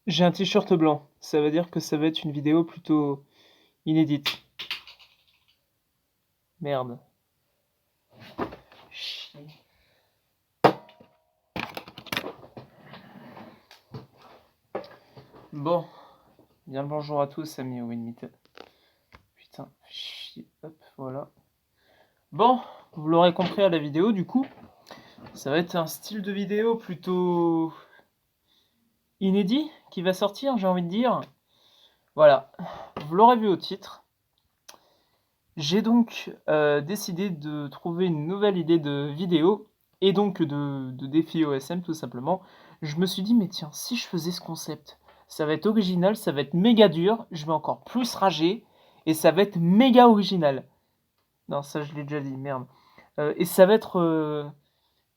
J'ai un t-shirt blanc. Ça veut dire que ça va être une vidéo plutôt inédite. Merde. Chier. Bon. Bien le bonjour à tous, amis Winmit. Putain, chier. Hop, voilà. Bon, vous l'aurez compris à la vidéo, du coup. Ça va être un style de vidéo plutôt inédit qui va sortir, j'ai envie de dire. Voilà. Vous l'aurez vu au titre. J'ai donc décidé de trouver une nouvelle idée de vidéo et donc de défi OSM tout simplement. Je me suis dit, mais tiens, si je faisais ce concept, ça va être original, ça va être méga dur, je vais encore plus rager et ça va être méga original. Non, ça je l'ai déjà dit, merde. Et ça va être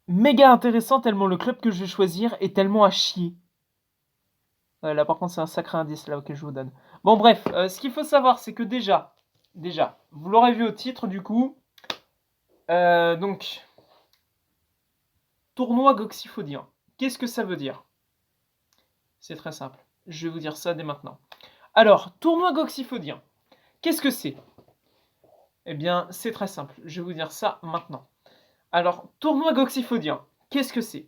méga intéressant tellement le club que je vais choisir est tellement à chier. Là par contre c'est un sacré indice là que je vous donne. Bon bref, ce qu'il faut savoir c'est que déjà, vous l'aurez vu au titre du coup, donc, tournoi goxyphodien. Qu'est-ce que ça veut dire? C'est très simple. Je vais vous dire ça dès maintenant. Alors, tournoi goxyphodien. Qu'est-ce que c'est? Eh bien, c'est très simple. Je vais vous dire ça maintenant. Alors, tournoi goxyphodien. Qu'est-ce que c'est?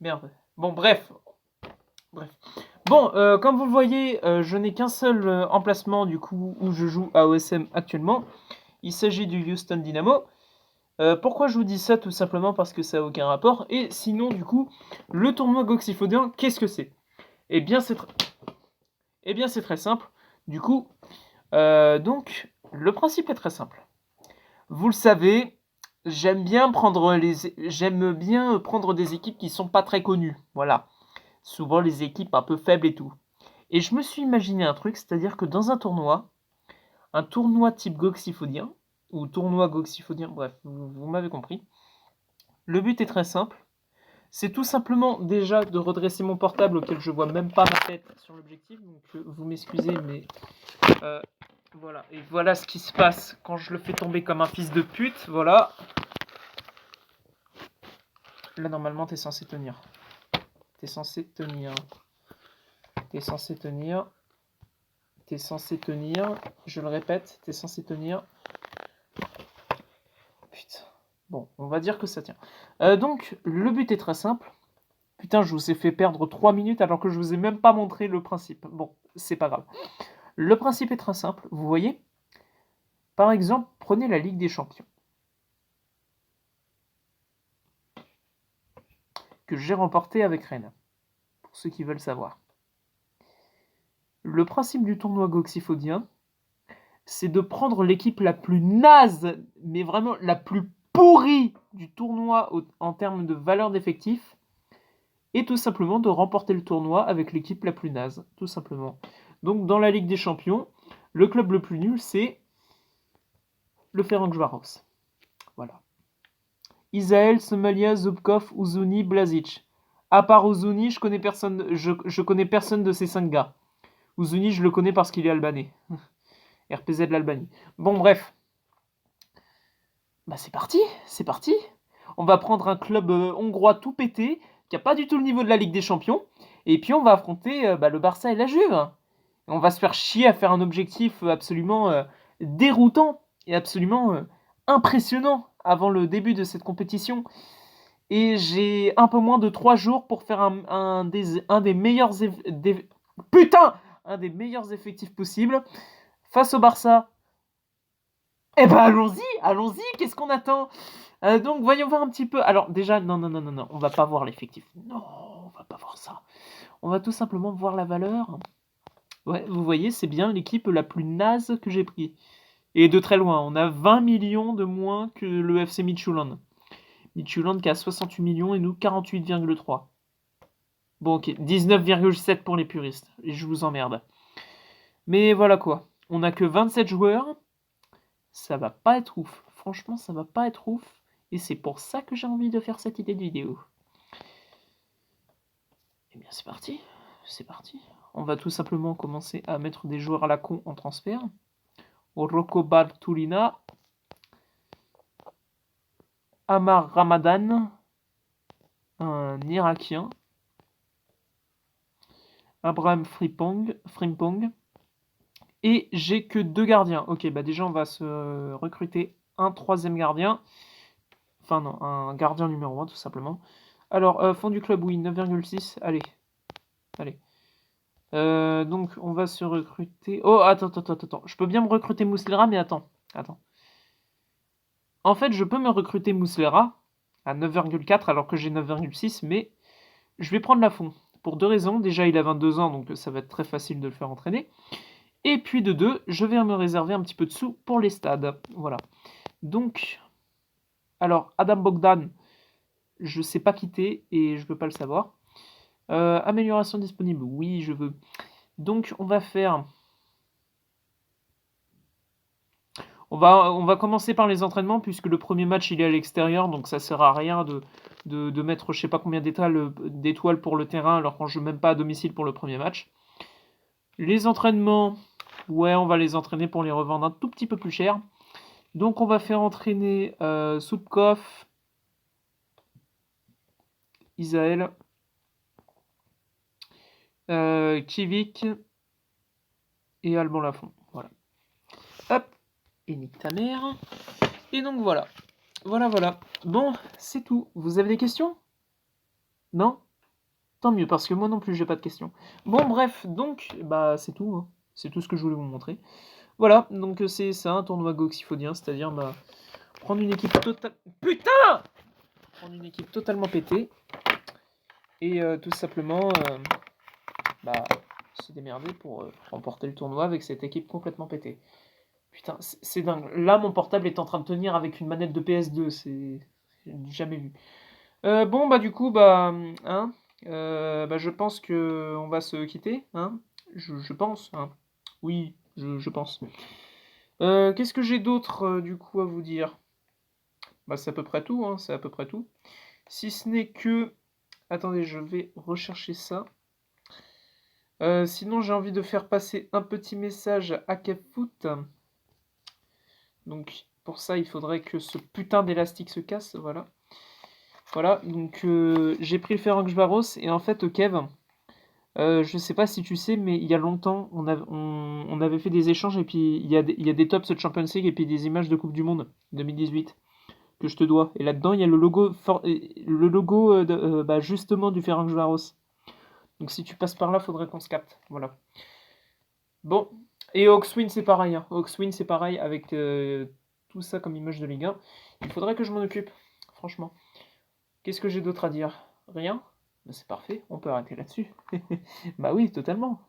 Merde. Bon, bref. Bon, comme vous le voyez, je n'ai qu'un seul emplacement du coup où je joue à OSM actuellement. Il s'agit du Houston Dynamo. Pourquoi je vous dis ça? Tout simplement parce que ça n'a aucun rapport. Et sinon, du coup, le tournoi goxyphodien, qu'est-ce que c'est? Eh bien, c'est très simple. Du coup, donc, le principe est très simple. Vous le savez, j'aime bien prendre des équipes qui sont pas très connues. Voilà. Souvent, les équipes un peu faibles et tout. Et je me suis imaginé un truc, c'est-à-dire que dans un tournoi type goxyphodien, ou tournoi goxyphodien, bref, vous m'avez compris. Le but est très simple. C'est tout simplement déjà de redresser mon portable auquel je vois même pas ma tête sur l'objectif. Donc vous m'excusez, mais voilà. Et voilà ce qui se passe quand je le fais tomber comme un fils de pute. Voilà. Là normalement t'es censé tenir. T'es censé tenir. T'es censé tenir. T'es censé tenir. Je le répète, t'es censé tenir. Putain. Bon, on va dire que ça tient. Donc le but est très simple. Putain, je vous ai fait perdre 3 minutes alors que je vous ai même pas montré le principe. Bon, c'est pas grave. Le principe est très simple, vous voyez. Par exemple, prenez la Ligue des Champions, que j'ai remportée avec Rennes, pour ceux qui veulent savoir. Le principe du tournoi goxyphodien, c'est de prendre l'équipe la plus naze, mais vraiment la plus pourrie du tournoi en termes de valeur d'effectif, et tout simplement de remporter le tournoi avec l'équipe la plus naze, tout simplement. Donc dans la Ligue des Champions, le club le plus nul, c'est le Ferencváros. Voilà. Isael, Somalia, Zubkov, Uzuni, Blazic. À part Uzuni, je connais personne de ces 5 gars. Uzuni, je le connais parce qu'il est albanais. RPZ de l'Albanie. Bon, bref. Bah c'est parti. On va prendre un club hongrois tout pété, qui a pas du tout le niveau de la Ligue des Champions, et puis on va affronter le Barça et la Juve. On va se faire chier à faire un objectif absolument déroutant et absolument impressionnant avant le début de cette compétition. Et j'ai un peu moins de 3 jours pour faire un des meilleurs un des meilleurs effectifs possibles face au Barça. Eh ben allons-y, qu'est-ce qu'on attend? Donc voyons voir un petit peu. Alors déjà, non, on va pas voir l'effectif. Non, on va pas voir ça. On va tout simplement voir la valeur. Ouais, vous voyez, c'est bien l'équipe la plus naze que j'ai pris. Et de très loin, on a 20 millions de moins que le FC Midtjylland. Midtjylland qui a 68 millions et nous 48,3. Bon, ok, 19,7 pour les puristes. Et je vous emmerde. Mais voilà quoi. On n'a que 27 joueurs. Ça va pas être ouf. Franchement, ça va pas être ouf. Et c'est pour ça que j'ai envie de faire cette idée de vidéo. Eh bien, c'est parti. C'est parti. On va tout simplement commencer à mettre des joueurs à la con en transfert. Rocco Bartolina. Amar Ramadan. Un Irakien. Abraham Frimpong. Et j'ai que 2 gardiens. Ok, bah déjà, on va se recruter un 3e gardien. Enfin, non, un gardien numéro 1, tout simplement. Alors, fond du club, oui, 9,6. Allez, allez. Donc, on va se recruter... Oh, attends. Je peux bien me recruter Muslera, mais attends. En fait, je peux me recruter Muslera à 9,4 alors que j'ai 9,6, mais je vais prendre Lafond. Pour 2 raisons. Déjà, il a 22 ans, donc ça va être très facile de le faire entraîner. Et puis de 2, je vais me réserver un petit peu de sous pour les stades. Voilà. Donc, alors, Adam Bogdan, je ne sais pas quitter et je ne veux pas le savoir. Amélioration disponible, oui, je veux. Donc, on va faire... On va commencer par les entraînements, puisque le premier match, il est à l'extérieur, donc ça sert à rien de mettre je sais pas combien d'étoiles pour le terrain, alors qu'on joue même pas à domicile pour le premier match. Les entraînements, ouais, on va les entraîner pour les revendre un tout petit peu plus cher. Donc, on va faire entraîner Soupkov, Isaël, Kivik et Alban Lafont. Voilà. Hop, et nique ta mère. Et donc voilà. Voilà. Bon, c'est tout. Vous avez des questions? Non? Tant mieux, parce que moi non plus, j'ai pas de questions. Bon, bref, donc, bah, c'est tout. Hein. C'est tout ce que je voulais vous montrer. Voilà, donc c'est ça, un tournoi goxifodien, c'est-à-dire, bah, prendre une équipe totale... Putain! Prendre une équipe totalement pétée. Et tout simplement, bah, se démerder pour remporter le tournoi avec cette équipe complètement pétée. Putain, c'est dingue. Là, mon portable est en train de tenir avec une manette de PS2. C'est... J'ai jamais vu. Bon, bah, du coup, bah, hein, bah, je pense que on va se quitter, hein. Je pense, hein. Oui, je pense. Qu'est-ce que j'ai d'autre, du coup, à vous dire? Bah, c'est à peu près tout, hein. C'est à peu près tout. Si ce n'est que... Attendez, je vais rechercher ça. Sinon, j'ai envie de faire passer un petit message à Capfoot. Donc, pour ça, il faudrait que ce putain d'élastique se casse. Voilà. Voilà. Donc, j'ai pris le Ferencváros. Et en fait, Kev, je sais pas si tu sais, mais il y a longtemps, on avait fait des échanges. Et puis, il y a des tops de Champions League et puis des images de Coupe du Monde 2018 que je te dois. Et là-dedans, il y a le logo, bah, justement du Ferencváros. Donc, si tu passes par là, faudrait qu'on se capte. Voilà. Bon, et Oxwin c'est pareil. Hein. Oxwin c'est pareil avec tout ça comme image de Ligue 1. Il faudrait que je m'en occupe, franchement. Qu'est-ce que j'ai d'autre à dire? Rien? Ben, c'est parfait, on peut arrêter là-dessus. Bah oui, totalement.